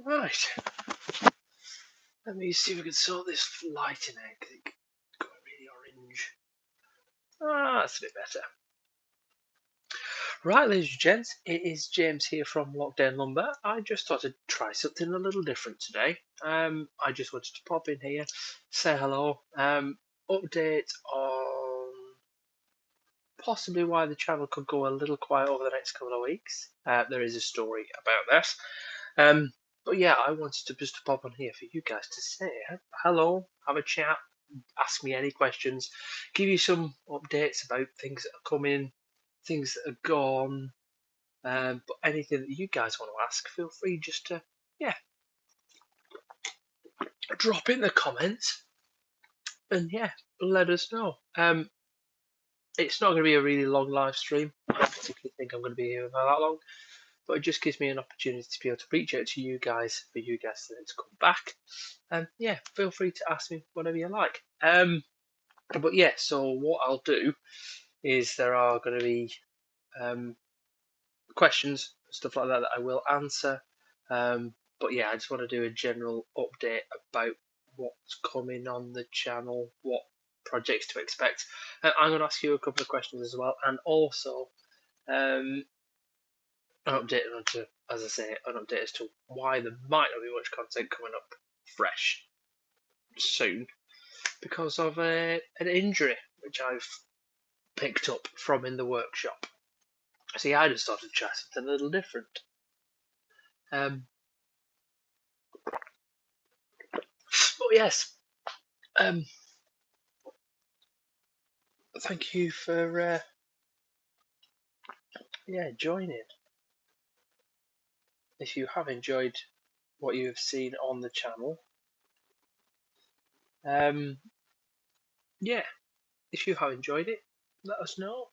Right. Let me see if we can sort this lighting out because it got really orange. That's a bit better. Right, ladies and gents, it is James here from Lockdown Lumber. I just thought I'd try something a little different today. I just wanted to pop in here, say hello, update on possibly why the channel could go a little quiet over the next couple of weeks. There is a story about that. But yeah, I wanted to just pop on here for you guys to say hello, have a chat, ask me any questions, give you some updates about things that are coming, things that are gone, but anything that you guys want to ask, feel free just to, drop in the comments and let us know. It's not going to be a really long live stream. I don't particularly think I'm going to be here for that long, but it just gives me an opportunity to be able to reach out to you guys for you guys to then come back. And feel free to ask me whatever you like. But so what I'll do is there are going to be questions, stuff like that I will answer. But I just want to do a general update about what's coming on the channel, what projects to expect. I'm going to ask you a couple of questions as well, and also an update onto, as I say, an update as to why there might not be much content coming up fresh soon because of an injury which I've picked up from in the workshop. See, I just thought I'd try something a little different. But yes, thank you for joining. If you have enjoyed what you have seen on the channel, if you have enjoyed it, let us know.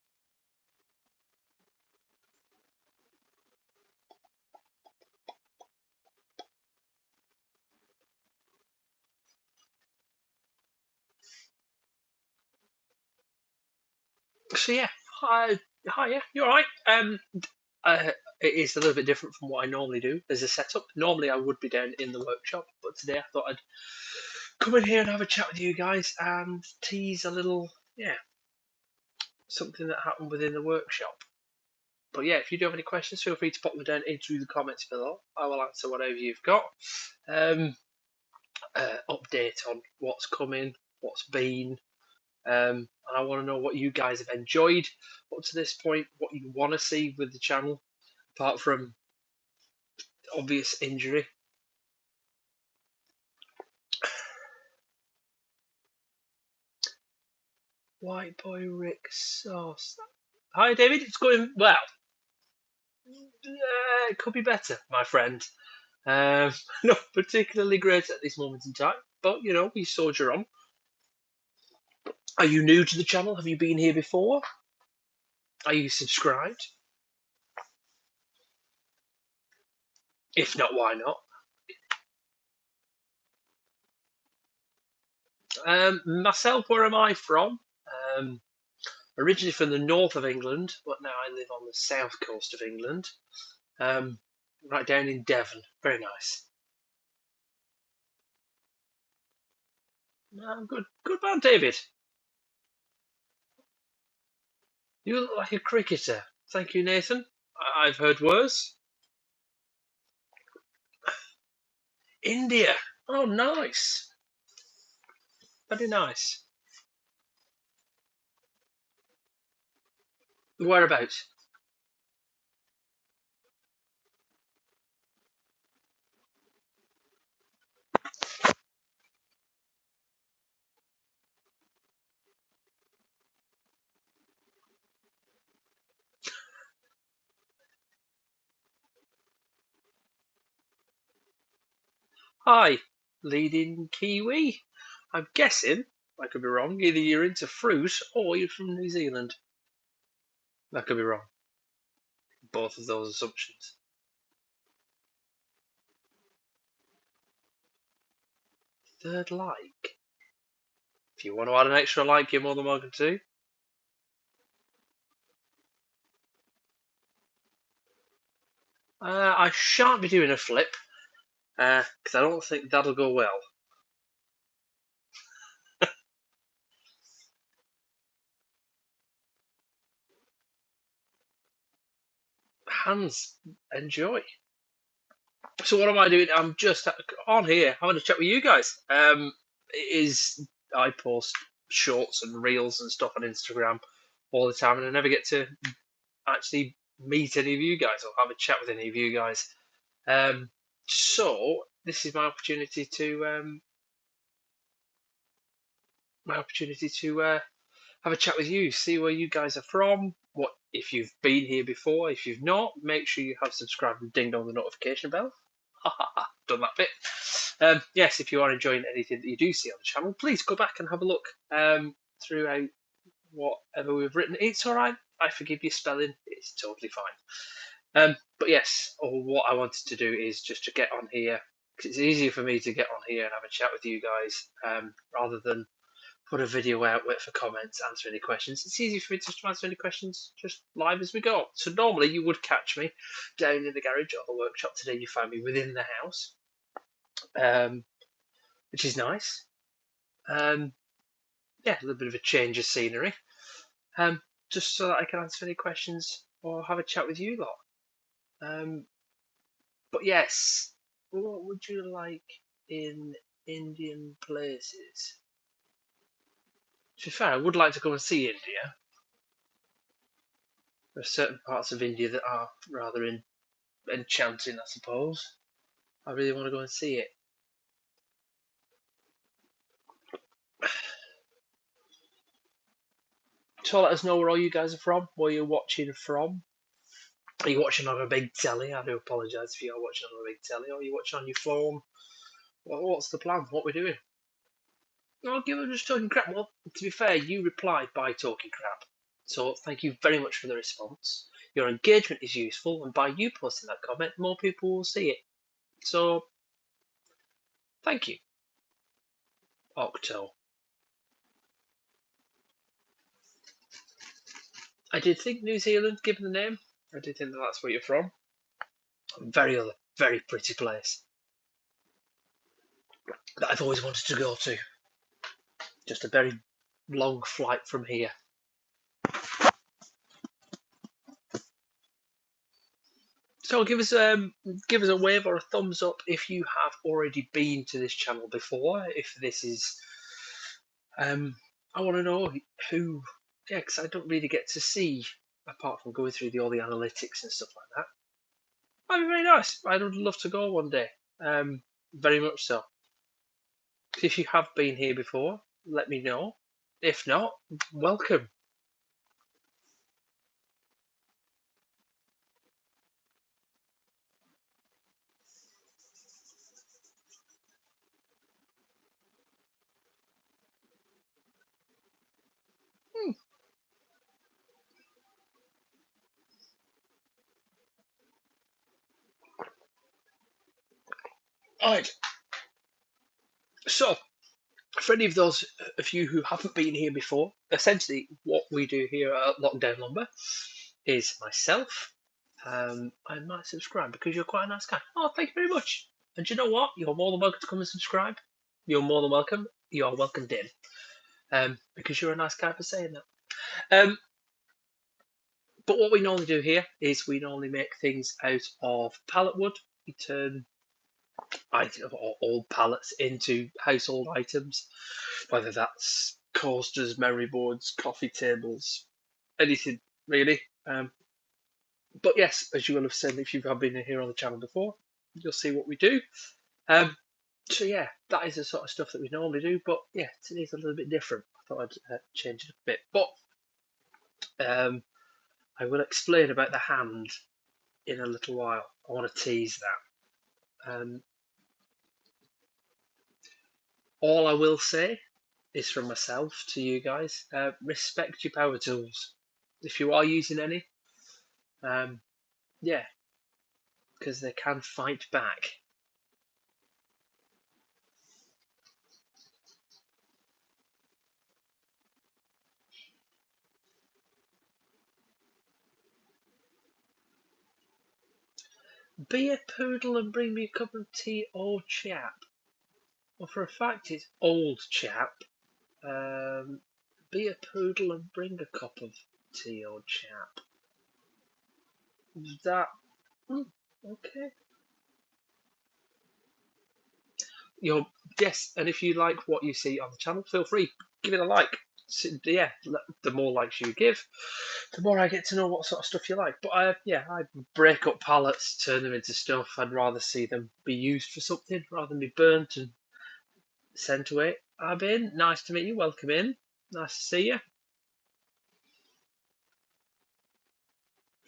So hi, you're right. It is a little bit different from what I normally do as a setup. Normally I would be down in the workshop, but today I thought I'd come in here and have a chat with you guys and tease a little, something that happened within the workshop. But if you do have any questions, feel free to pop them down into the comments below. I will answer whatever you've got. Update on what's coming, what's been, and I want to know what you guys have enjoyed up to this point, what you want to see with the channel, apart from obvious injury. White boy Rick Sauce. Hi David, it's going well. It could be better, my friend. Not particularly great at this moment in time, but we soldier on. Are you new to the channel? Have you been here before? Are you subscribed? If not, why not? Myself, where am I from? Originally from the north of England, but now I live on the south coast of England. Right down in Devon. Very nice. Good man, David. You look like a cricketer. Thank you, Nathan. I've heard worse. India. Oh, nice. Very nice. Whereabouts? Hi, leading Kiwi. I'm guessing, I could be wrong, either you're into fruit or you're from New Zealand. That could be wrong. Both of those assumptions. Third like. If you want to add an extra like, you're more than welcome to. I shan't be doing a flip. because I don't think that'll go well. Hans, enjoy. So what am I doing? I'm just on here having a chat with you guys. It is I post shorts and reels and stuff on Instagram all the time, and I never get to actually meet any of you guys or have a chat with any of you guys. So this is my opportunity to have a chat with you, see where you guys are from, what if you've been here before. If you've not, make sure you have subscribed and dinged on the notification bell. Done that bit. Yes, if you are enjoying anything that you do see on the channel, please go back and have a look throughout whatever we've written. It's all right. I forgive your spelling. It's totally fine. But yes, what I wanted to do is just to get on here. It's easier for me to get on here and have a chat with you guys rather than put a video out, wait for comments, answer any questions. It's easy for me just to answer any questions just live as we go. So normally you would catch me down in the garage or the workshop. Today you find me within the house, which is nice. Yeah, a little bit of a change of scenery, just so that I can answer any questions or have a chat with you lot. But yes, what would you like in Indian places? To be fair, I would like to go and see India. There are certain parts of India that are rather enchanting, I suppose. I really want to go and see it. So let us know where all you guys are from, where you're watching from. Are you watching on a big telly? I do apologise if you are watching on a big telly, or are you watching on your phone? Well, what's the plan? What are we doing? I'll give it just talking crap. Well, to be fair, you replied by talking crap. So thank you very much for the response. Your engagement is useful, and by you posting that comment, more people will see it. So, thank you, Octo. I did think New Zealand, given the name. I did think that's where you're from. Very pretty place that I've always wanted to go to. Just a very long flight from here. So give us a wave or a thumbs up if you have already been to this channel before. If this is, I want to know who. Yeah, because I don't really get to see apart from going through all the analytics and stuff like that. That'd be very nice. I'd love to go one day. Very much so. If you have been here before, let me know. If not, welcome. Hmm. All right. So, for any of those of you who haven't been here before, essentially what we do here at Lockdown Lumber is myself. I might subscribe because you're quite a nice guy. Oh, thank you very much. And you know what? You're more than welcome to come and subscribe. You're more than welcome. You're welcomed in. Because you're a nice guy for saying that. But what we normally do here is we normally make things out of pallet wood. We turn old pallets into household items, whether that's coasters, memory boards, coffee tables, anything really. But yes, as you will have seen if you've been here on the channel before, you'll see what we do. So yeah, that is the sort of stuff that we normally do. But yeah, today's a little bit different. I thought I'd change it a bit. But I will explain about the hand in a little while. I want to tease that. All I will say is from myself to you guys: respect your power tools if you are using any. Yeah, because they can fight back. Be a poodle and bring me a cup of tea, old chap. Well, for a fact, it's old chap. Um, be a poodle and bring a cup of tea, old chap. That. Okay. Your Yes, and if you like what you see on the channel, feel free, give it a like. Yeah, the more likes you give, the more I get to know what sort of stuff you like. But I break up pallets, turn them into stuff. I'd rather see them be used for something rather than be burnt and sent away. Abin, nice to meet you. Welcome in. Nice to see you.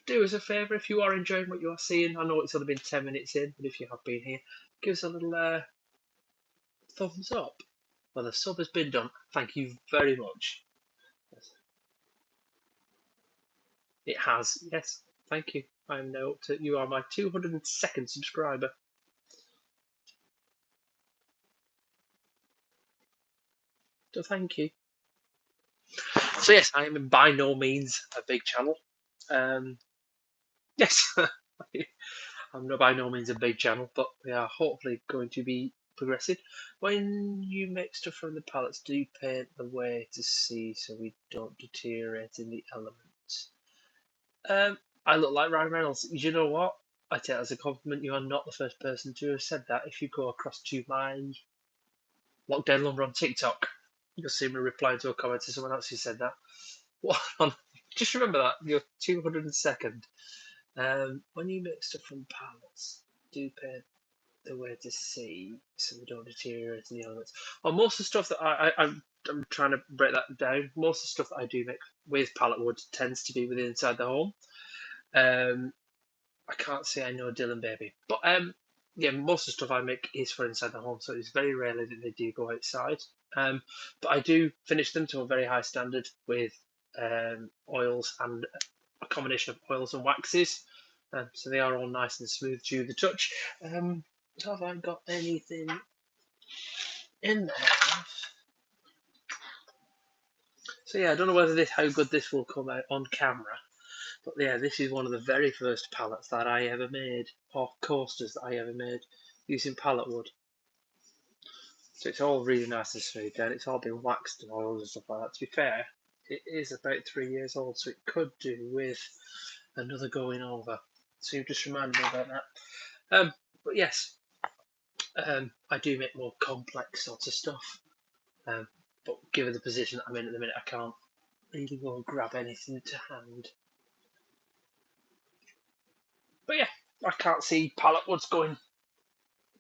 Do us a favour if you are enjoying what you are seeing. I know it's only been 10 minutes in, but if you have been here, give us a little thumbs up. Well, the sub has been done. Thank you very much. It has, yes. Thank you. I am now up to, you are my 202nd subscriber. So thank you. So yes, I am by no means a big channel. Yes, I'm not by no means a big channel, but we are hopefully going to be progressing. When you make stuff from the pallets, do you paint the way to see so we don't deteriorate in the elements? I look like Ryan Reynolds. You know what? I take that as a compliment. You are not the first person to have said that. If you go across to my Lockdown Lumber on TikTok, you'll see me replying to a comment to someone else who said that. What on? Just remember that you're 202nd. When you make stuff from pallets, do paint the way to see so we don't deteriorate in the elements. Well, most of the stuff that I'm trying to break that down. Most of the stuff that I do make with pallet wood tends to be within inside the home. I can't say I know Dylan Baby, but yeah, most of the stuff I make is for inside the home, so it's very rarely that they do go outside. But I do finish them to a very high standard with oils and a combination of oils and waxes, so they are all nice and smooth to the touch. Have I got anything in there? So yeah, I don't know how good this will come out on camera. But yeah, this is one of the very first pallets that I ever made, or coasters that I ever made, using pallet wood. So it's all really nice and smooth down. It's all been waxed and oiled and stuff like that. To be fair, it is about 3 years old, so it could do with another going over. So you just reminded me about that. But yes, I do make more complex sorts of stuff. But given the position that I'm in at the minute, I can't really go and grab anything to hand. But yeah, I can't see pallet woods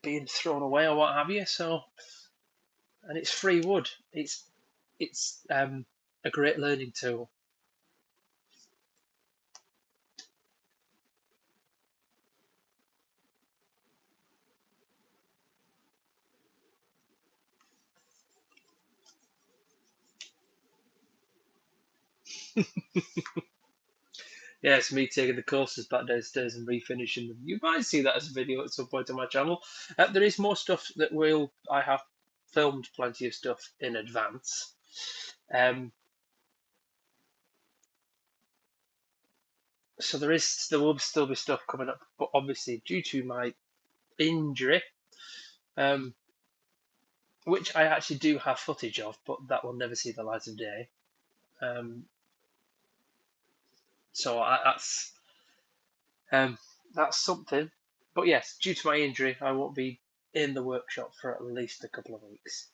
being thrown away or what have you. So, and it's free wood. It's a great learning tool. Yeah, it's me taking the coasters back downstairs and refinishing them. You might see that as a video at some point on my channel. There is more stuff that I have filmed plenty of stuff in advance. So there will still be stuff coming up, but obviously due to my injury, which I actually do have footage of, but that will never see the light of day. So that's something. But yes, due to my injury, I won't be in the workshop for at least a couple of weeks.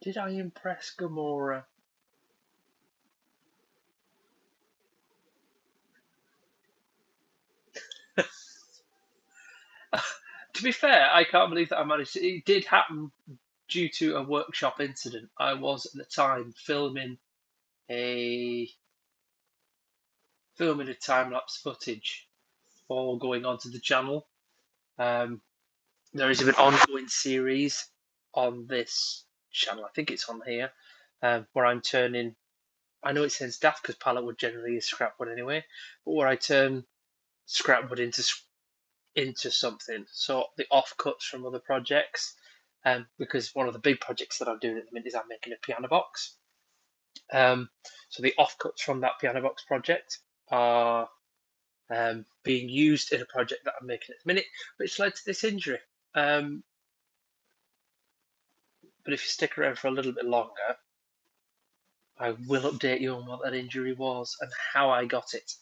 Did I impress Gamora? To be fair, I can't believe that I managed to. It did happen due to a workshop incident. I was at the time a filming a time lapse footage for going onto the channel. There is an ongoing series on this channel. I think it's on here, where I'm turning. I know it says daft because pallet wood generally is scrap wood anyway, but where I turn scrap wood into something. So the offcuts from other projects, because one of the big projects that I'm doing at the minute is I'm making a piano box. So the offcuts from that piano box project are being used in a project that I'm making at the minute, which led to this injury. But if you stick around for a little bit longer, I will update you on what that injury was and how I got it.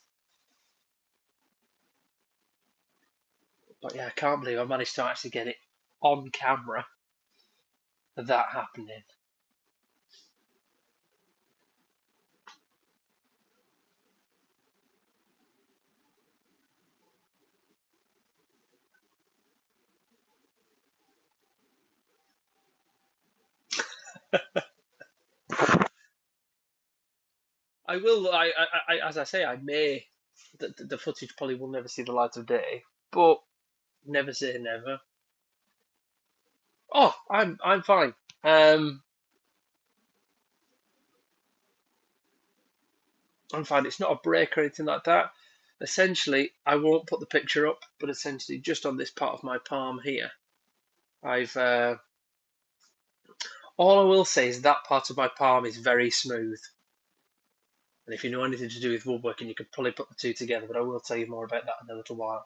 But yeah, I can't believe I managed to actually get it on camera, that happening. I will. As I say, I may. The footage probably will never see the light of day, but never say never. Oh, I'm fine. I'm fine. It's not a break or anything like that. Essentially, I won't put the picture up, but essentially, just on this part of my palm here, I've. All I will say is that part of my palm is very smooth. And if you know anything to do with woodworking, you could probably put the two together. But I will tell you more about that in a little while.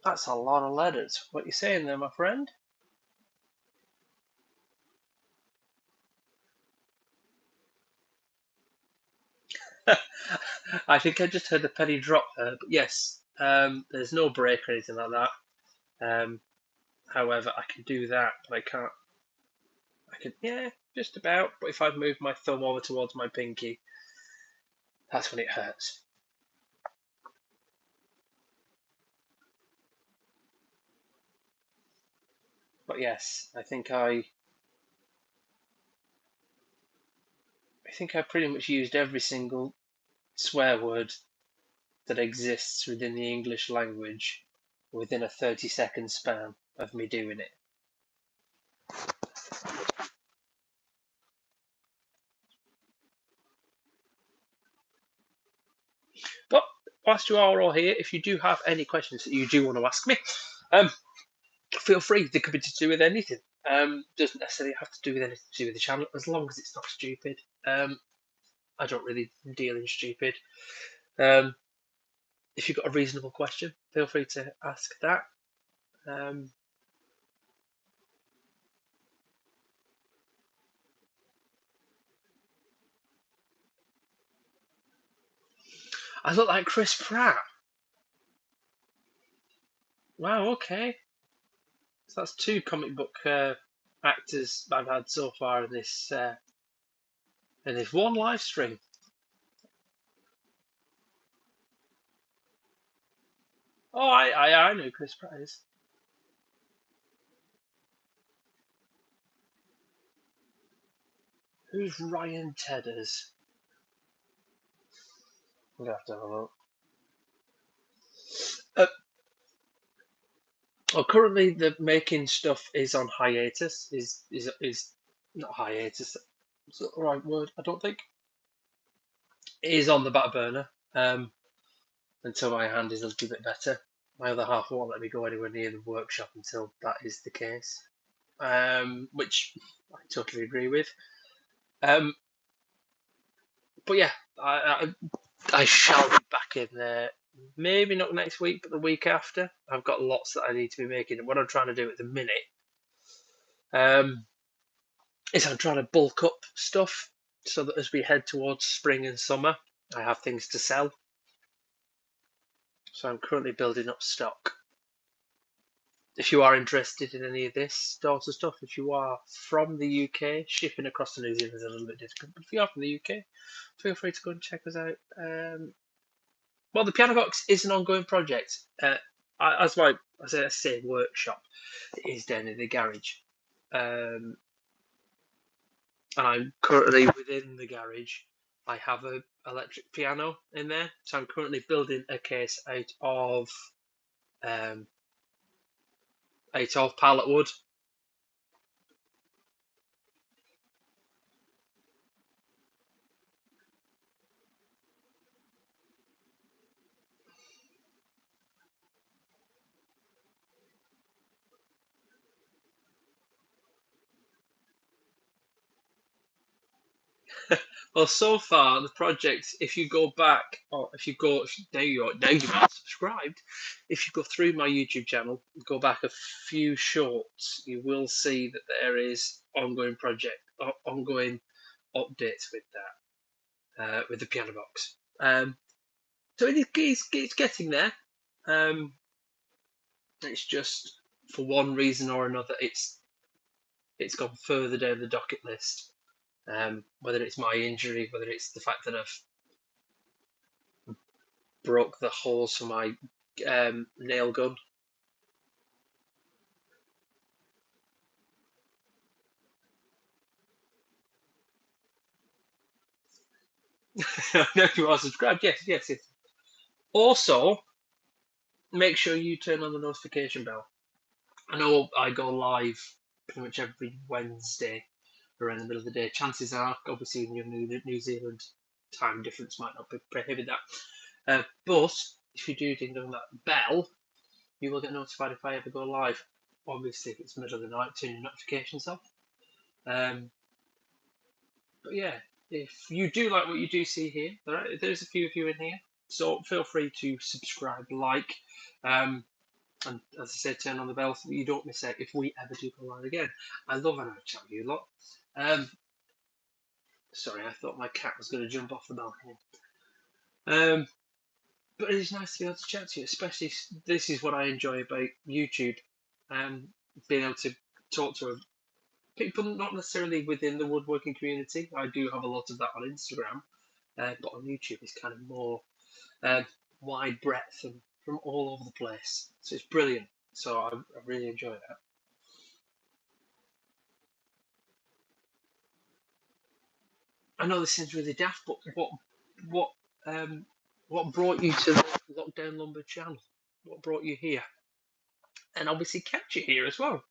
That's a lot of letters. What you saying there, my friend? I think I just heard the penny drop there, but yes, there's no break or anything like that. However, I can do that, but I can't. I can, yeah, just about. But if I move my thumb over towards my pinky, that's when it hurts. But yes, I think I pretty much used every single swear word that exists within the English language within a 30-second span of me doing it. But whilst you are all here, if you do have any questions that you do want to ask me, feel free. They could be to do with anything. Doesn't necessarily have to do with anything to do with the channel, as long as it's not stupid. I don't really deal in stupid. Um, if you've got a reasonable question, feel free to ask that. I look like Chris Pratt. Wow, okay. So that's two comic book actors I've had so far in this one live stream. Oh, I know Chris Pratt is. Who's Ryan Tedders? I'm gonna have to have a look. Uh, well, currently the making stuff is on hiatus. Is not hiatus. Is that the right word? I don't think it is on the back burner. Until my hand is a little bit better. My other half won't let me go anywhere near the workshop until that is the case. Which I totally agree with. But yeah, I shall be back in there. Maybe not next week, but the week after. I've got lots that I need to be making, and what I'm trying to do at the minute um, is I'm trying to bulk up stuff so that as we head towards spring and summer, I have things to sell. So I'm currently building up stock. If you are interested in any of this sort of stuff, if you are from the UK, shipping across to New Zealand is a little bit difficult. But if you are from the UK, feel free to go and check us out. Well, the piano box is an ongoing project. As I say workshop, it is down in the garage. And I'm currently within the garage. I have a electric piano in there, so I'm currently building a case um, out of pallet wood. Well, so far the project, if you go back, or if you go, now you are subscribed. If you go through my YouTube channel, go back a few shorts, you will see that there is ongoing updates with that, with the piano box. So it's getting there. It's just for one reason or another, it's gone further down the docket list. Whether it's my injury, whether it's the fact that I've broke the holes for my nail gun. Now you are subscribed. Yes, yes, yes. Also, make sure you turn on the notification bell. I know I go live pretty much every Wednesday around the middle of the day. Chances are, obviously, in your New Zealand time difference might not prohibit that. But if you do ding on that bell, you will get notified if I ever go live. Obviously, if it's middle of the night, turn your notifications off. But yeah, if you do like what you do see here, there's a few of you in here, so feel free to subscribe, like, and as I said, turn on the bell so that you don't miss out if we ever do go live again. I love having a chat with you lot. Sorry, I thought my cat was going to jump off the balcony. But it is nice to be able to chat to you, especially this is what I enjoy about YouTube, being able to talk to people not necessarily within the woodworking community. I do have a lot of that on Instagram, but on YouTube it's kind of more wide breadth and from all over the place. So it's brilliant. So I really enjoy that. I know this seems really daft, but what um, what brought you to the Lockdown Lumber channel? What brought you here? And obviously kept you here as well.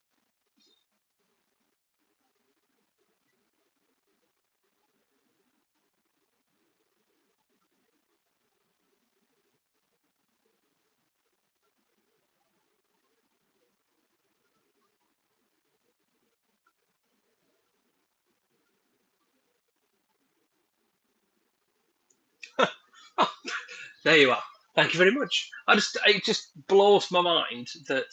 Oh, there you are. Thank you very much. It just blows my mind that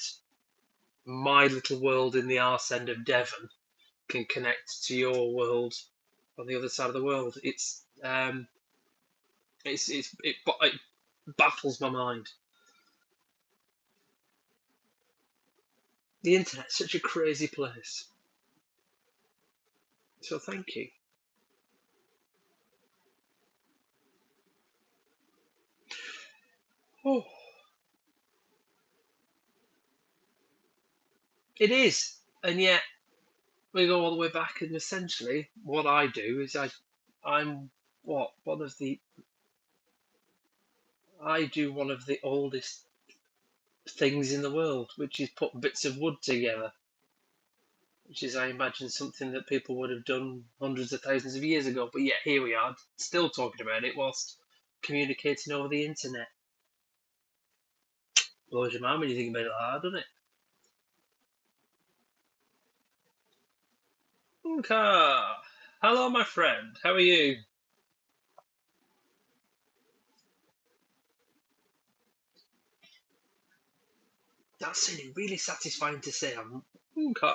my little world in the arse end of Devon can connect to your world on the other side of the world. It baffles my mind. The internet's such a crazy place. So thank you. Oh, it is, and yet we go all the way back, and essentially, what I do is I'm what one of the I do one of the oldest things in the world, which is put bits of wood together. Which is, I imagine, something that people would have done hundreds of thousands of years ago. But yet here we are, still talking about it whilst communicating over the internet. Blows your mind when you think about it like that, doesn't it? Okay. Hello, my friend. How are you? That's sounding really satisfying to say. Okay.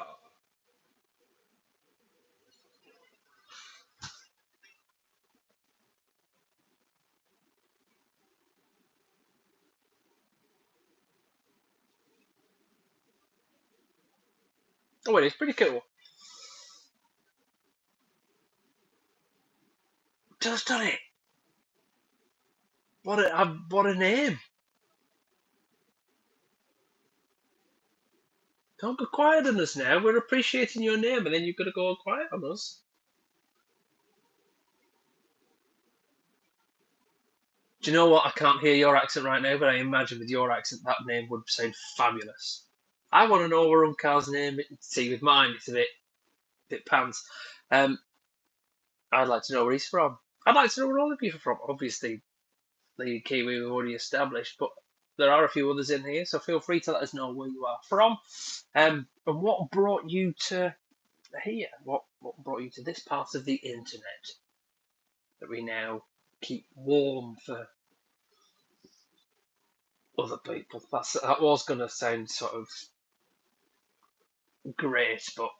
Oh, it is pretty cool. Just done it. What a name. Don't go quiet on us now. We're appreciating your name, and then you've got to go quiet on us. Do you know what? I can't hear your accent right now, but I imagine with your accent that name would sound fabulous. I want to know where Carl's name is. See, with mine, it's a bit pants. Um, I'd like to know where he's from. I'd like to know where all of you are from. Obviously, the Kiwi we've already established, but there are a few others in here, so feel free to let us know where you are from. And what brought you to here? What brought you to this part of the internet? that we now keep warm for other people. That was going to sound sort of great, but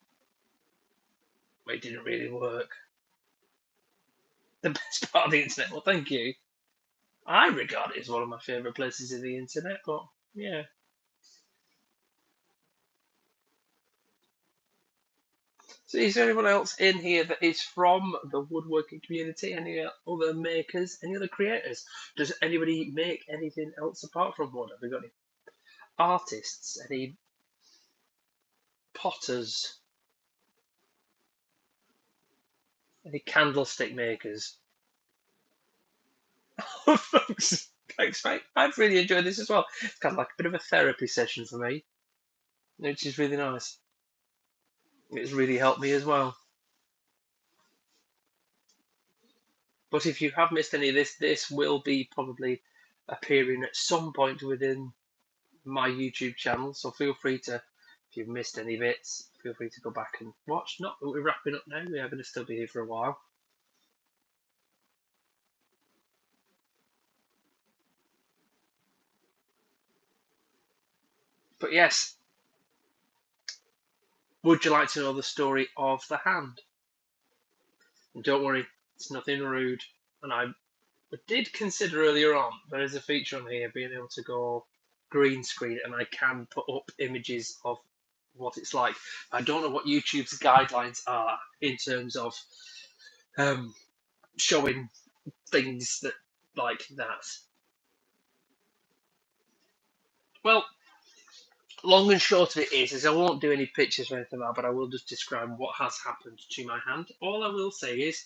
it didn't really work. The best part of the internet. Well, thank you. I regard it as one of my favourite places in the internet, but yeah. So, is there anyone else in here that is from the woodworking community? Any other makers? Any other creators? Does anybody make anything else apart from wood? Have we got any artists? Any potters? Any candlestick makers? Thanks, thanks, mate. I've really enjoyed this as well. It's kind of like a bit of a therapy session for me, which is really nice. It's really helped me as well. But if you have missed any of this, this will be probably appearing at some point within my YouTube channel. So feel free to, if you've missed any bits, feel free to go back and watch. Not that we're wrapping up now, we are going to still be here for a while. But yes, would you like to know the story of the hand? And don't worry, it's nothing rude. And I did consider earlier on, there is a feature on here being able to go green screen and I can put up images of what it's like. I don't know what YouTube's guidelines are in terms of showing things that like that. Well, long and short of it is I won't do any pictures or anything like that, but I will just describe what has happened to my hand. All I will say is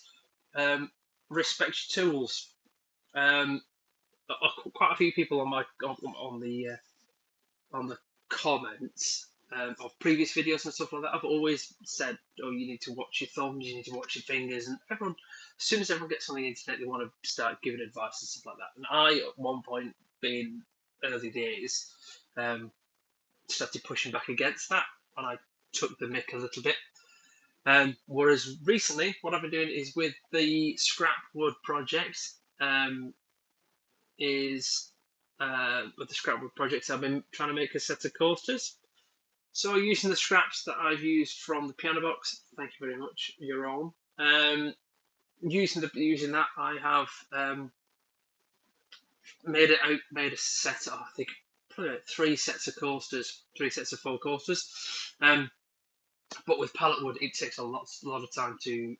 respect your tools. Quite a few people on my on the comments of previous videos and stuff like that, I've always said, "Oh, you need to watch your thumbs, you need to watch your fingers," and everyone, as soon as everyone gets on the internet, they want to start giving advice and stuff like that. And I, at one point, being early days, started pushing back against that, and I took the mick a little bit. Whereas recently, what I've been doing is with the scrap wood project, with the scrapwood project, I've been trying to make a set of coasters. So using the scraps that I've used from the piano box, thank you very much, your own. Using that, I have made a set of, I think, probably like 3 sets of 4 coasters. But with pallet wood, it takes a lot of time to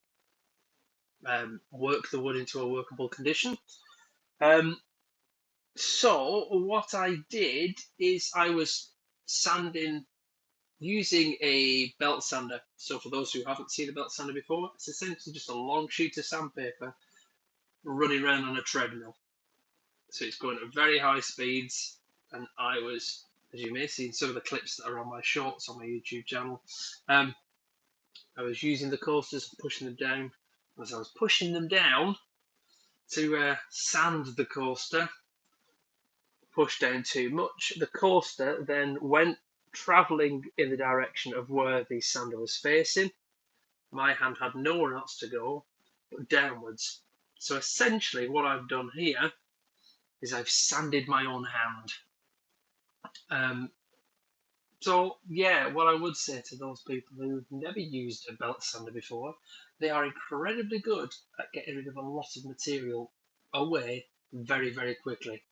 work the wood into a workable condition. So what I did is I was sanding using a belt sander. So for those who haven't seen a belt sander before, it's essentially just a long sheet of sandpaper running around on a treadmill. So it's going at very high speeds, and I was, as you may see in some of the clips that are on my shorts on my YouTube channel, I was using the coasters and pushing them down. As I was pushing them down to sand the coaster, pushed down too much, the coaster then went travelling in the direction of where the sander was facing. My hand had nowhere else to go but downwards. So essentially what I've done here is I've sanded my own hand. So yeah, what I would say to those people who've never used a belt sander before, they are incredibly good at getting rid of a lot of material away very, very quickly.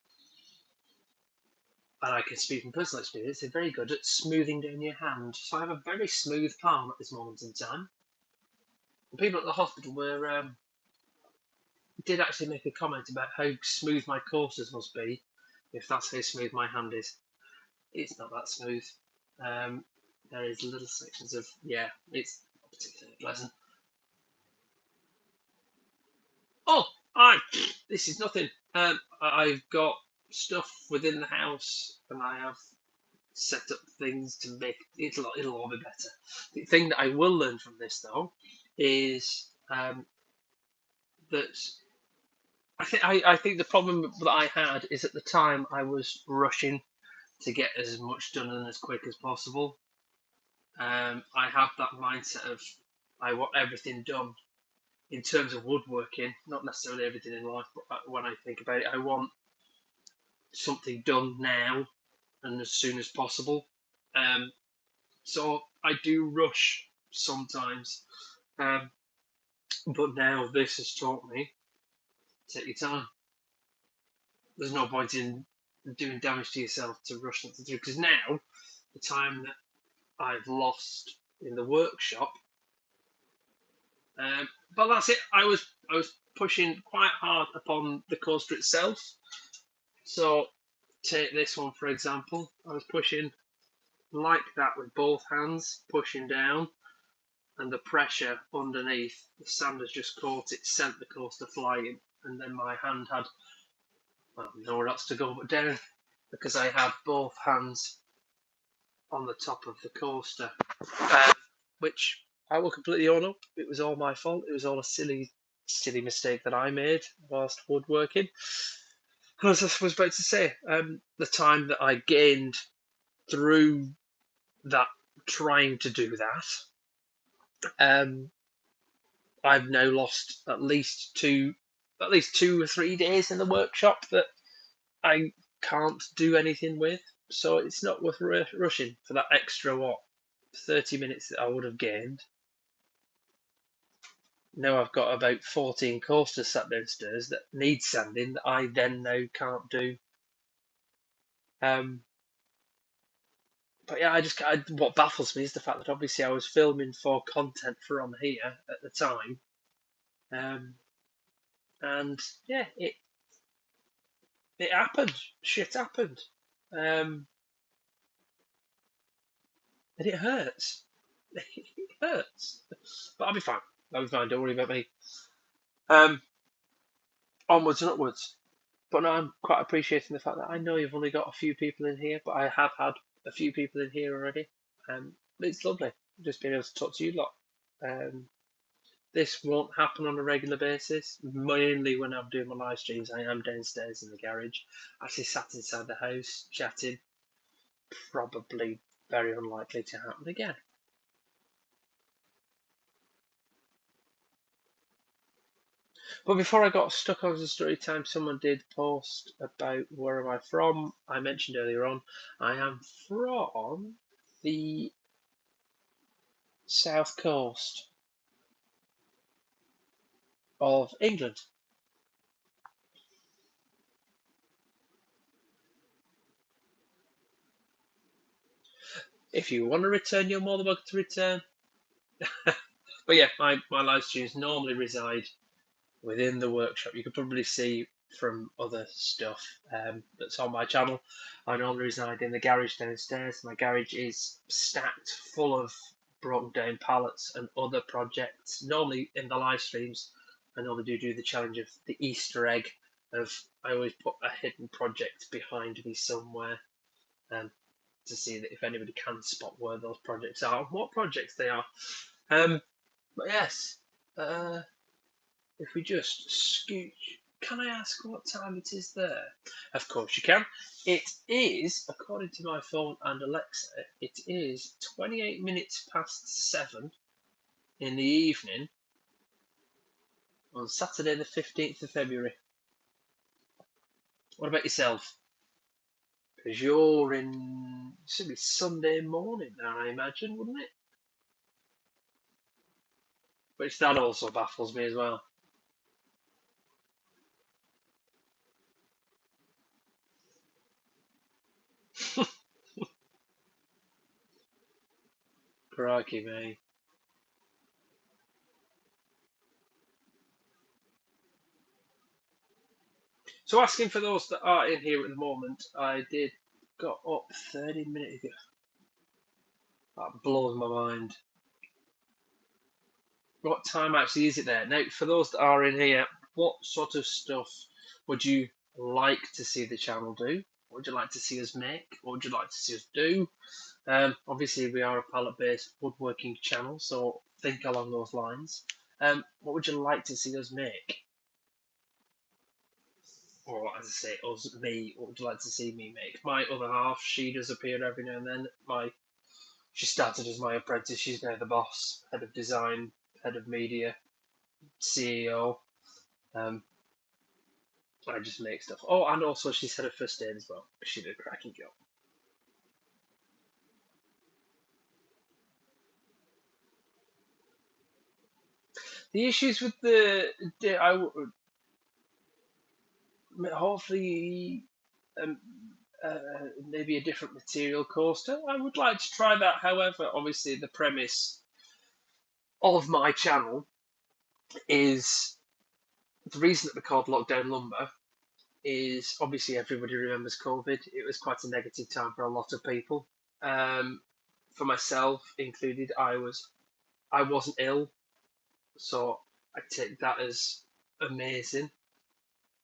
And I can speak from personal experience, they're very good at smoothing down your hand. So I have a very smooth palm at this moment in time. The people at the hospital did actually make a comment about how smooth my coasters must be, if that's how smooth my hand is. It's not that smooth. There is little sections of, yeah, it's not particularly pleasant. Oh, this is nothing. I've got stuff within the house, and I have set up things to make it'll all be better. The thing that I will learn from this though is that I think the problem that I had is at the time I was rushing to get as much done and as quick as possible. I have that mindset of I want everything done in terms of woodworking, not necessarily everything in life, but when I think about it, I want something done now and as soon as possible. Um, so I do rush sometimes, um, but now this has taught me take your time. There's no point in doing damage to yourself to rush something through because now the time that I've lost in the workshop. But that's it. I was pushing quite hard upon the coaster itself. So take this one for example. I was pushing like that with both hands, pushing down, and the pressure underneath, the sand has just caught it, sent the coaster flying, and then my hand had nowhere else to go but down because I had both hands on the top of the coaster, which I will completely own up. It was all my fault. It was all a silly mistake that I made whilst woodworking. As I was about to say, the time that I gained through that trying to do that, I've now lost at least 2 or 3 days in the workshop that I can't do anything with. So it's not worth rushing for that extra 30 minutes that I would have gained. Now I've got about 14 coasters sat downstairs that need sanding that I then now can't do. But yeah, what baffles me is the fact that obviously I was filming for content for on here at the time, and yeah, it happened. Shit happened, and it hurts. It hurts, but I'll be fine. I'll be fine. Don't worry about me. Um, Onwards and upwards. But no, I'm quite appreciating the fact that I know you've only got a few people in here, but I have had a few people in here already. It's lovely just being able to talk to you lot. Um, this won't happen on a regular basis. Mainly when I'm doing my live streams, I am downstairs in the garage, actually sat inside the house chatting. Probably very unlikely to happen again. But before I got stuck on the story time, someone did post about where am I from. I mentioned earlier on, I am from the south coast of England. If you want to return, you're more than welcome to return. But yeah, my live streams normally reside within the workshop. You could probably see from other stuff that's on my channel. I normally reside in the garage downstairs. My garage is stacked full of broken down pallets and other projects. Normally in the live streams, I normally do the challenge of the Easter egg of I always put a hidden project behind me somewhere to see that if anybody can spot where those projects are and what projects they are. But yes, if we just scooch, can I ask what time it is there? Of course you can. It is, according to my phone and Alexa, it is 28 minutes past 7 in the evening on Saturday the 15th of February. What about yourself? Because you're in, it should be Sunday morning now, I imagine, wouldn't it? Which that also baffles me as well. Crikey me. So asking for those that are in here at the moment, I did got up 30 minutes ago. That blows my mind. What time actually is it there? Now, for those that are in here, what sort of stuff would you like to see the channel do? What would you like to see us make? What would you like to see us do? Obviously, we are a pallet-based woodworking channel, so think along those lines. What would you like to see us make? Or as I say, me, what would you like to see me make? My other half, she does appear every now and then. She started as my apprentice, she's now the boss, head of design, head of media, CEO. I just make stuff. Oh, and also she's had a first aid as well. She did a cracking job. The issues with hopefully um, maybe a different material coaster. I would like to try that. However, obviously the premise of my channel is the reason that we're called Lockdown Lumber is obviously everybody remembers COVID. It was quite a negative time for a lot of people. For myself included, I wasn't ill, so I take that as amazing.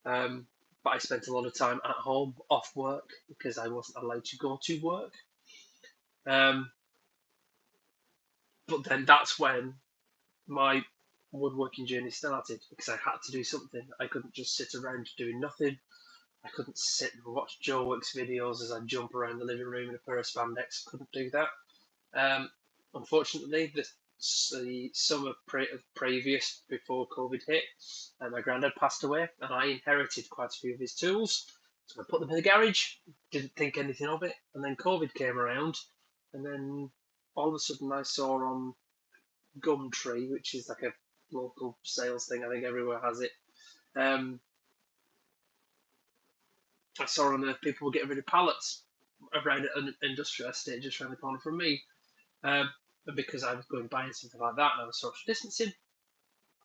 But I spent a lot of time at home off work because I wasn't allowed to go to work. But then that's when my woodworking journey started because I had to do something. I couldn't just sit around doing nothing. I couldn't sit and watch Joe Works videos as I jump around the living room in a pair of spandex. Couldn't do that. Unfortunately, the summer previous before COVID hit, my granddad passed away, and I inherited quite a few of his tools. So I put them in the garage, didn't think anything of it, and then COVID came around, and then all of a sudden I saw on Gumtree, which is like a local sales thing, I think everywhere has it. I saw on there people were getting rid of pallets around an industrial estate just around the corner from me. And because I was going buying something like that and I was social distancing,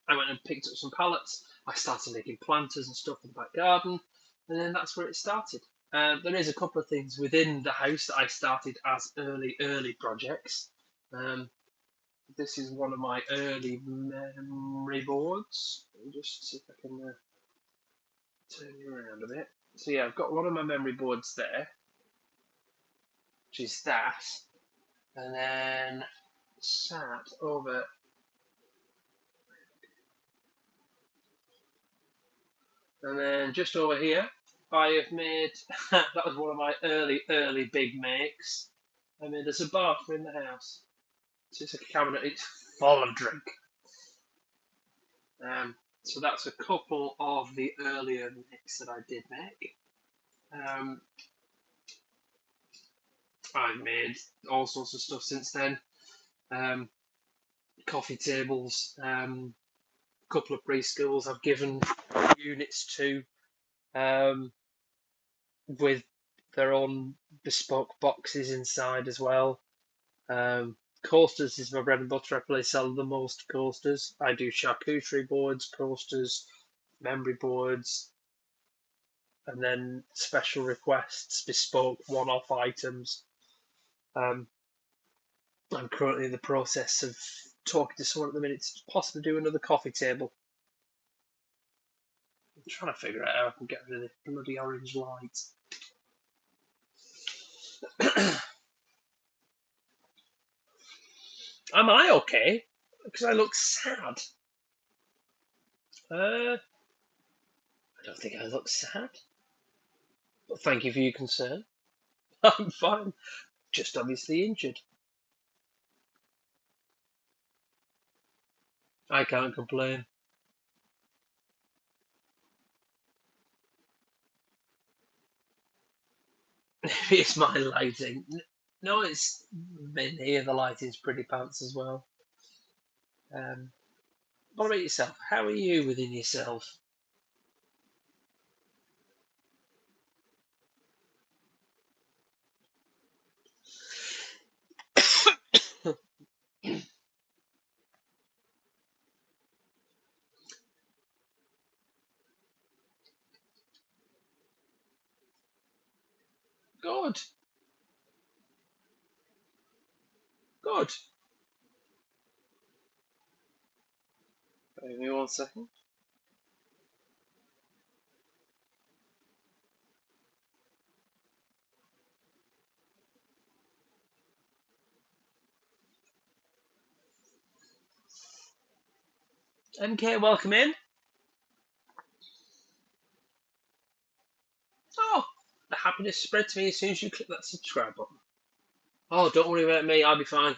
I went and picked up some pallets. I started making planters and stuff in the back garden, and then that's where it started. There is a couple of things within the house that I started as early projects. This is one of my early memory boards. Let me just see if I can turn you around a bit. So yeah, I've got one of my memory boards there, which is that, and then sat over. And then just over here, I have made, that was one of my early big makes. I made us a bar for in the house. So it's a cabinet, it's full of drink. So that's a couple of the earlier makes that I did make. I've made all sorts of stuff since then. Coffee tables, couple of preschools I've given units to with their own bespoke boxes inside as well. Coasters is my bread and butter. I probably sell the most coasters. I do charcuterie boards, coasters, memory boards, and then special requests, bespoke one-off items. I'm currently in the process of talking to someone at the minute to possibly do another coffee table. I'm trying to figure out how I can get rid of this bloody orange light. Am I okay? Because I look sad. I don't think I look sad. But thank you for your concern. I'm fine. Just obviously injured. I can't complain. It's my lighting. No, it's in here. The lighting's pretty pants as well. What about yourself? How are you within yourself? Good. Good. Give me 1 second. MK, welcome in. Oh, the happiness spread to me as soon as you click that subscribe button. Oh, don't worry about me. I'll be fine.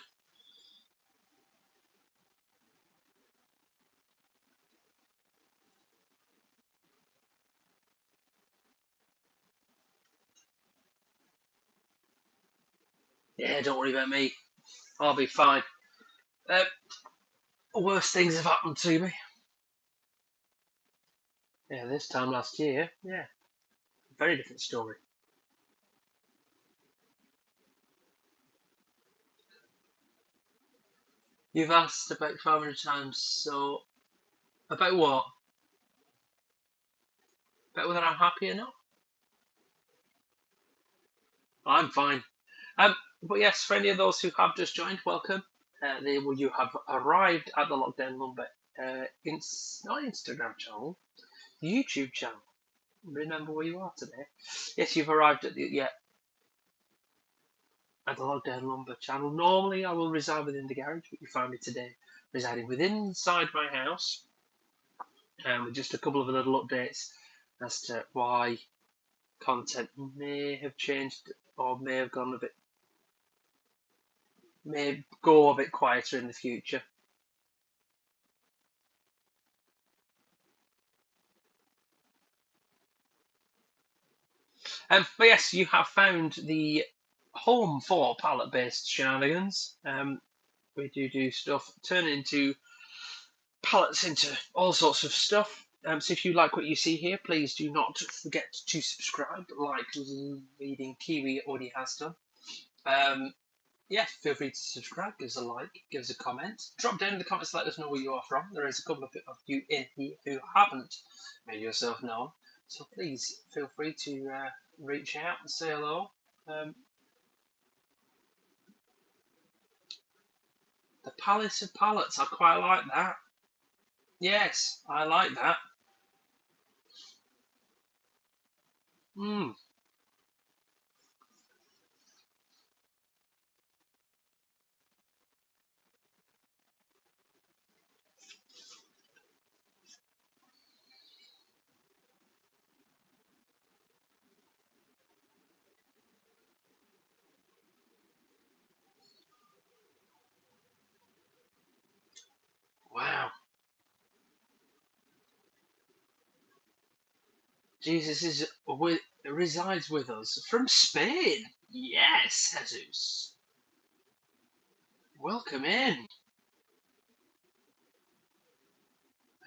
Yeah, don't worry about me. I'll be fine. Uh, Worse things have happened to me. Yeah, this time last year. Yeah, very different story. You've asked about 500 times, so about what? About whether I'm happy or not? I'm fine. But yes, for any of those who have just joined, welcome. You have arrived at the Lockdown Lumber not Instagram channel, YouTube channel. Remember where you are today. Yes, you've arrived at the Lockdown Lumber channel. Normally, I will reside within the garage, but you find me today residing within inside my house, with just a couple of little updates as to why content may have changed or may go a bit quieter in the future. But yes, you have found the home for pallet-based shenanigans. We do stuff, turn it into pallets into all sorts of stuff. So if you like what you see here, please do not forget to subscribe, like Reading Kiwi already has done. Yeah, feel free to subscribe, give us a like, give us a comment. Drop down in the comments, let us know where you are from. There is a couple of you in here who haven't made yourself known. So please feel free to reach out and say hello. Um, the Palace of Pallets, I quite like that. Yes, I like that. Mm, wow. Jesus resides with us from Spain. Yes, Jesus. Welcome in.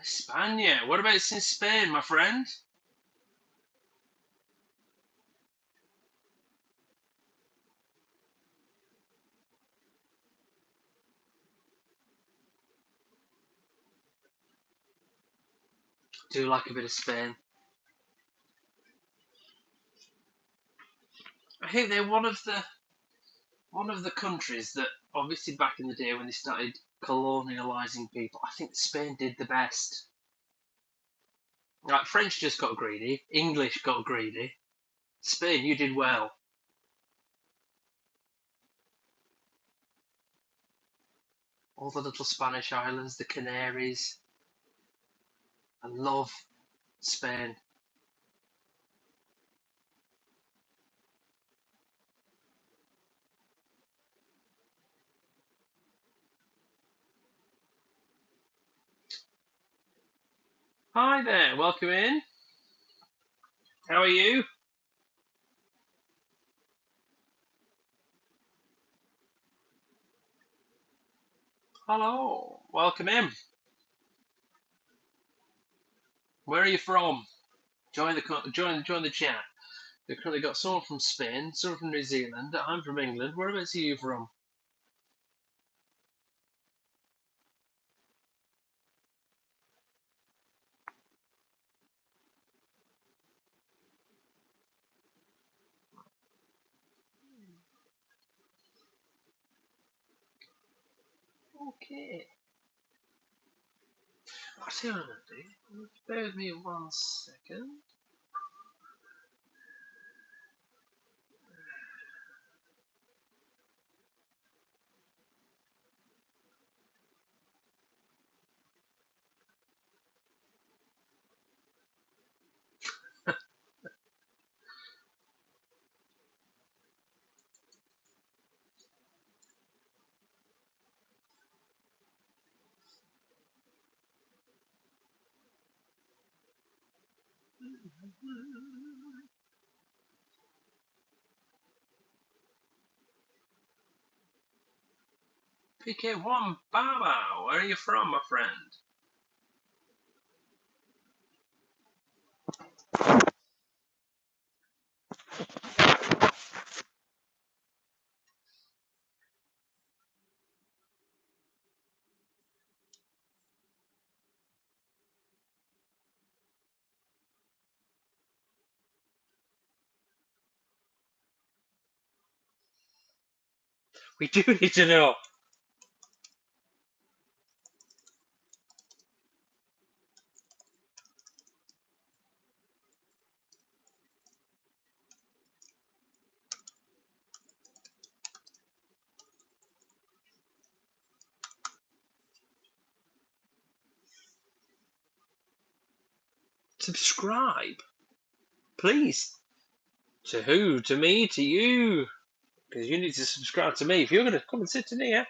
España. What about in Spain, my friend? Do like a bit of Spain. I think they're one of the countries that obviously back in the day when they started colonialising people, I think Spain did the best. Like French just got greedy, English got greedy. Spain, you did well. All the little Spanish islands, the Canaries. I love Spain. Hi there, welcome in. How are you? Hello, welcome in. Where are you from? Join the chat. We've currently got someone from Spain, someone from New Zealand. I'm from England. Whereabouts are you from? Okay. I'll tell you what I'm going to do. Bear with me 1 second. PK1 Baba, where are you from, my friend? We do need to know. Subscribe, please. To who? To me? To you? Because you need to subscribe to me. If you're going to come and sit in here,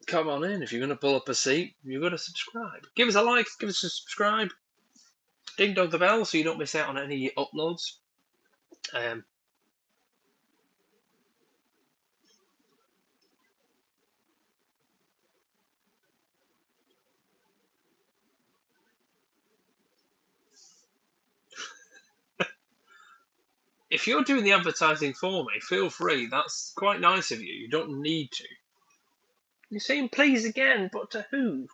come on in. If you're going to pull up a seat, you've got to subscribe. Give us a like, give us a subscribe. Ding dong the bell so you don't miss out on any uploads. Um, if you're doing the advertising for me, feel free. That's quite nice of you. You don't need to. You're saying please again, but to who?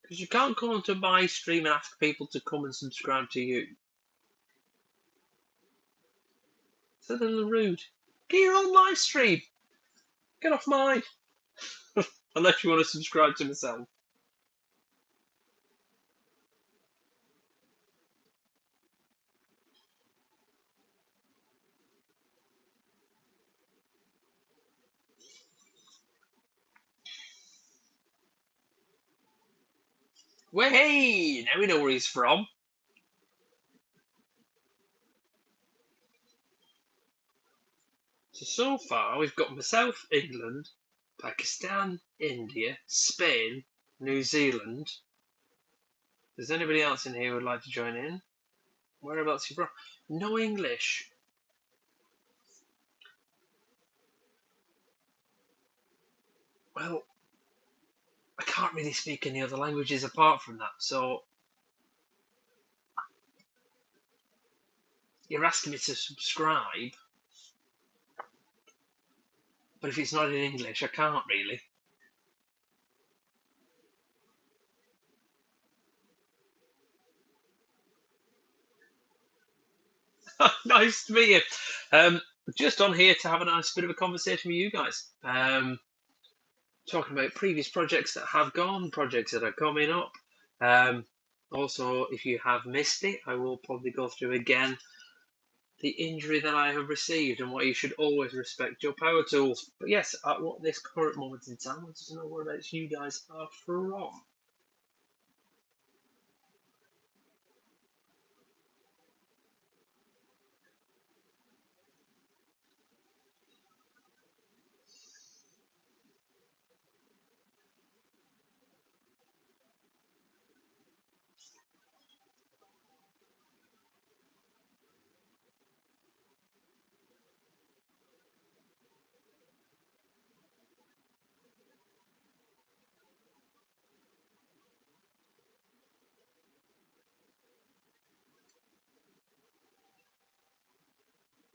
Because you can't come onto my stream and ask people to come and subscribe to you. It's a little rude. Get your own live stream. Get off mine. Unless you want to subscribe to myself. Well, hey, now we know where he's from. So far, we've got myself, England, Pakistan, India, Spain, New Zealand. Does anybody else in here who would like to join in? Whereabouts are you from? No English. Well, I can't really speak any other languages apart from that, so you're asking me to subscribe, but if it's not in English, I can't really. Nice to meet you. Just on here to have a nice bit of a conversation with you guys. Talking about previous projects that have gone, projects that are coming up. Also, if you have missed it, I will probably go through again the injury that I have received and why you should always respect your power tools. But yes, at what this current moment in time, I want to know whereabouts you guys are from.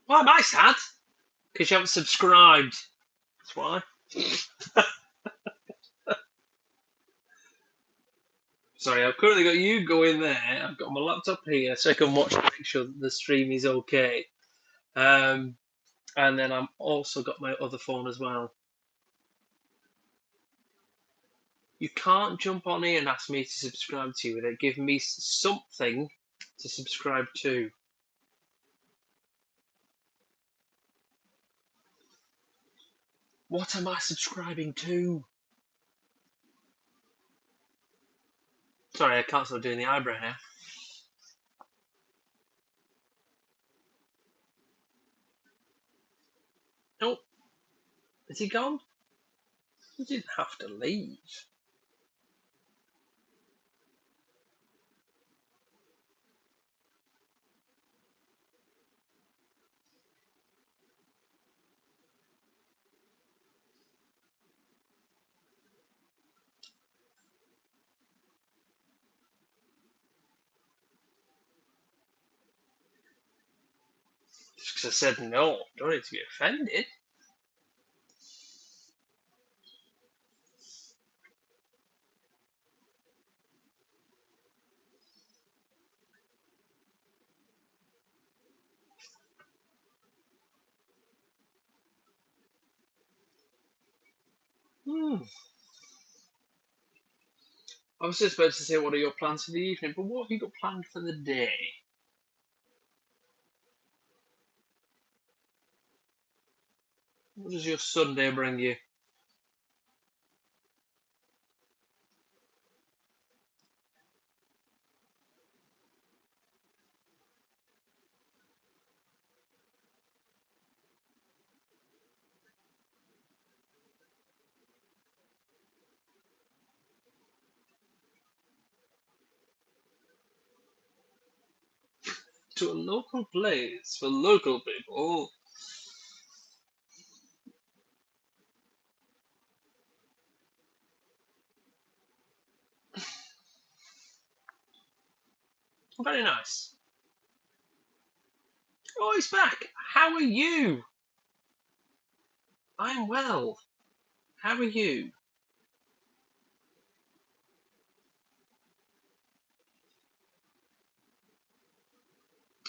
Why am I sad? Because you haven't subscribed. That's why. Sorry, I've currently got you going there. I've got my laptop here so I can watch to make sure that the stream is okay. And then I've also got my other phone as well. You can't jump on here and ask me to subscribe to you without giving me something to subscribe to. What am I subscribing to? Sorry, I can't stop doing the eyebrow now. Nope. Is he gone? He didn't have to leave. Just because I said no, don't need to be offended. I was just about to say, what are your plans for the evening? But what have you got planned for the day? What does your Sunday bring you? To a local place for local people. Very nice. Oh, he's back. How are you? I'm well. How are you?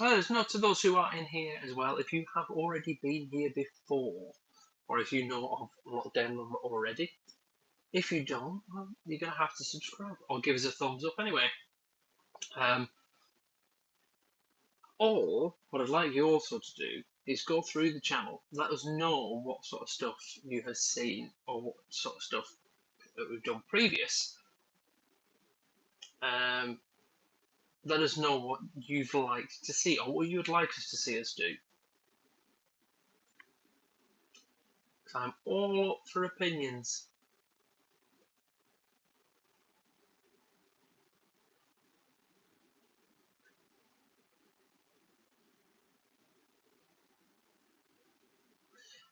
Well, it's not to those who are in here as well. If you have already been here before, or if you know of Lockdown Number already, if you don't, well, you're going to have to subscribe or give us a thumbs up anyway. Um, or what I'd like you also to do is go through the channel, let us know what sort of stuff you have seen or what sort of stuff that we've done previous. Um, let us know what you'd like to see or what you would like us to see us do. So I'm all up for opinions.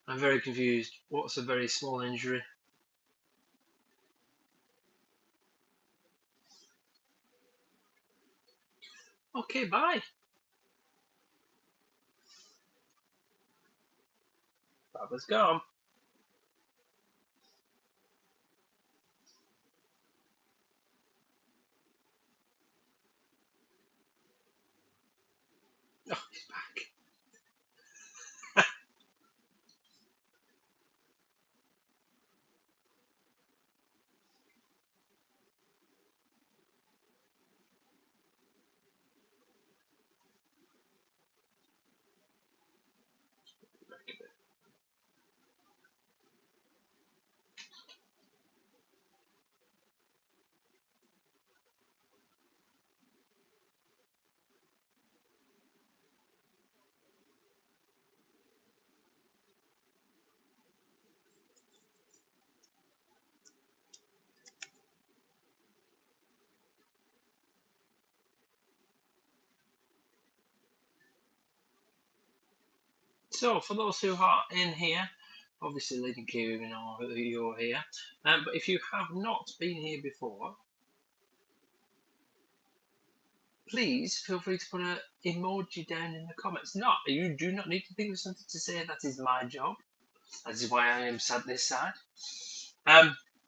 I'm very confused. What's a very small injury? Okay, bye. Baba's gone. Oh, he's back. So, for those who are in here, obviously Lady and Kiwi, we know that you're here. But if you have not been here before, please feel free to put an emoji down in the comments. You do not need to think of something to say. That is my job. That is why I am sat this side.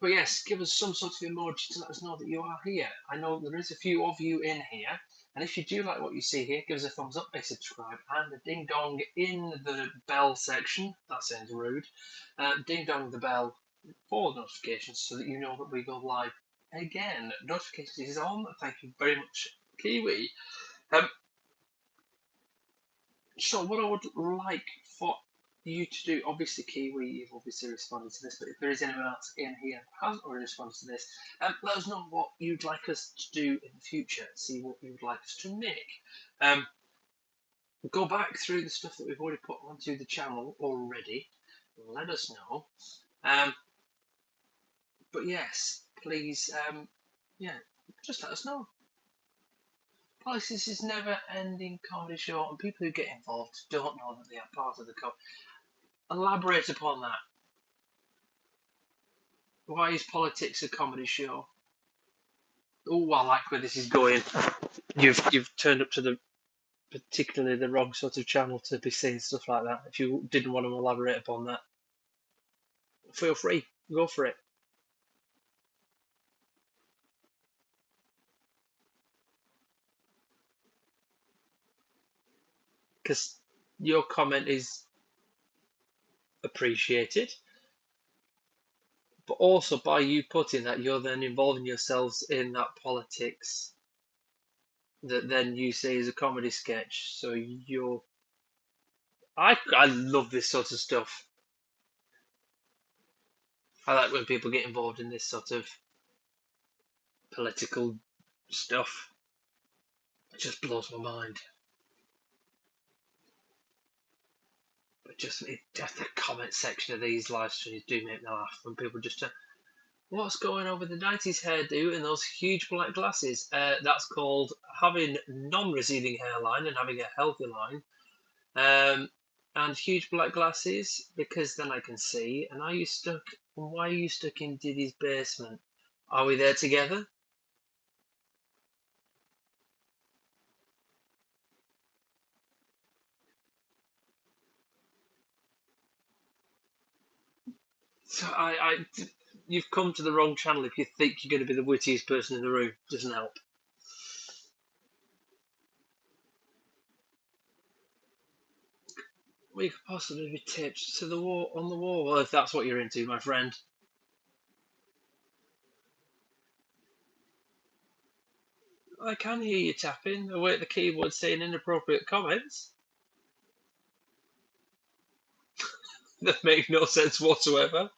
But yes, give us some sort of emoji to let us know that you are here. I know there is a few of you in here, and if you do like what you see here, give us a thumbs up, a subscribe, and a ding dong in the bell section. That sounds rude. Ding dong the bell for notifications so that you know that we go live again. Notifications is on. Thank you very much, Kiwi. Um, so what I would like for you to do, obviously Kiwi, you've obviously responded to this, but if there is anyone else in here who hasn't already responded to this, let us know what you'd like us to do in the future, see what you would like us to make. Go back through the stuff that we've already put onto the channel already, let us know. But yes, please, yeah, just let us know. This is never ending comedy show, and people who get involved don't know that they are part of the comedy. Elaborate upon that. Why is politics a comedy show? Oh, I like where this is going. You've turned up to the particularly the wrong sort of channel to be saying stuff like that. If you didn't want to elaborate upon that, feel free, go for it. Because your comment is appreciated, but also by you putting that, you're then involving yourselves in that politics that then you say is a comedy sketch. So I love this sort of stuff. I like when people get involved in this sort of political stuff. It just blows my mind. But just the comment section of these live streams do make me laugh when people just what's going on with the 90s hairdo and those huge black glasses? That's called having non-receding hairline and having a healthy line. And huge black glasses because then I can see. And are you stuck? Why are you stuck in Diddy's basement? Are we there together? So you've come to the wrong channel if you think you're going to be the wittiest person in the room. Doesn't help. We could possibly be taped to the wall on the wall. Well, if that's what you're into, my friend. I can hear you tapping away at the keyboard saying inappropriate comments that make no sense whatsoever.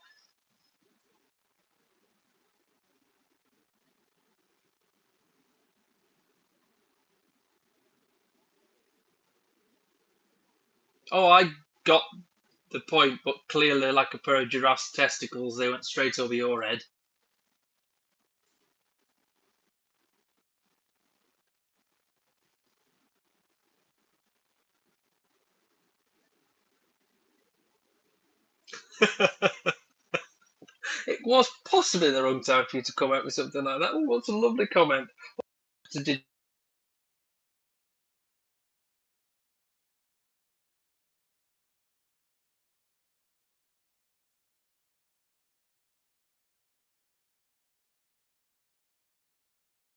Oh, I got the point, but clearly, like a pair of giraffe's testicles, they went straight over your head. It was possibly the wrong time for you to come out with something like that. Oh, what's a lovely comment. Did